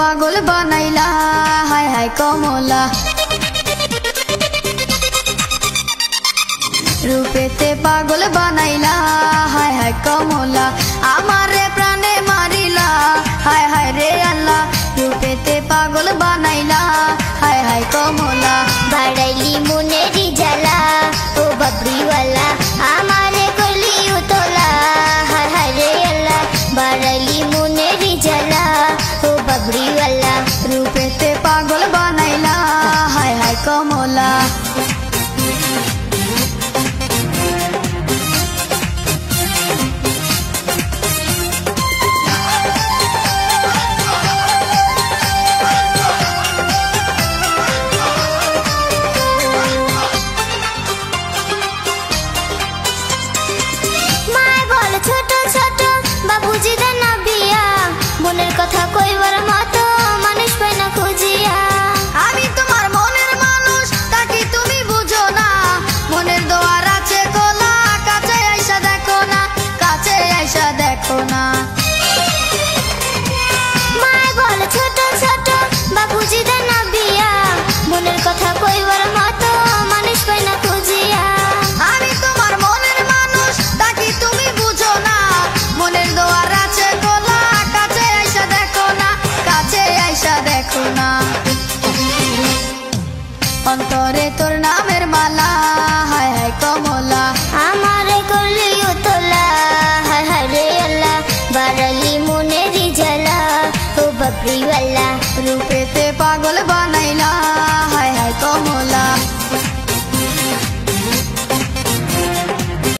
পাগল বানাইলা হায় হায় কমলা রূপেতে পাগল বানাইলা হায় হায় কমলা আমারে প্রাণে মারিলা হায় হায় রে আল্লাহ রূপেতে পাগল বানাইলা হায় হায় কমলা বাড়াইলি মনেরি জ্বালা ও বাবরিওয়ালা আমারে করলি উতলা হায় হায় রে আল্লাহ বাড়াইলি মনেরি জ্বালা ও বাবরিওয়ালা রূপেতে পাগল বানাইলা হায় হায় কমলা কথা কইবার মতো মানুষ পাই না খুঁজিয়া আমি তোমার মনের মানুষ তাকে তুমি বুঝো না মনের দোয়ার আছে খোলা কাছে আইসা দেখো না কাছে আইসা দেখো না মায় বলে ছোট ছোট বাবুজি দেন না বিয়া মনের কথা কইবার মতো মানুষ পাই না খুঁজিয়া আমি তোমার মনের মানুষ তাকে তুমি বুঝো না মনের দোয়ার আছে খোলা কাছে আইসা দেখো না কাছে আইসা দেখো না অন্তরে তোর নামের মালা হায় হায় কমলা আমারে করলি উতলা হায় হায় রে আল্লাহ বাড়ালি মনেরি জ্বালা ও বাবরিওয়ালা রূপেতে পাগল বানাইলা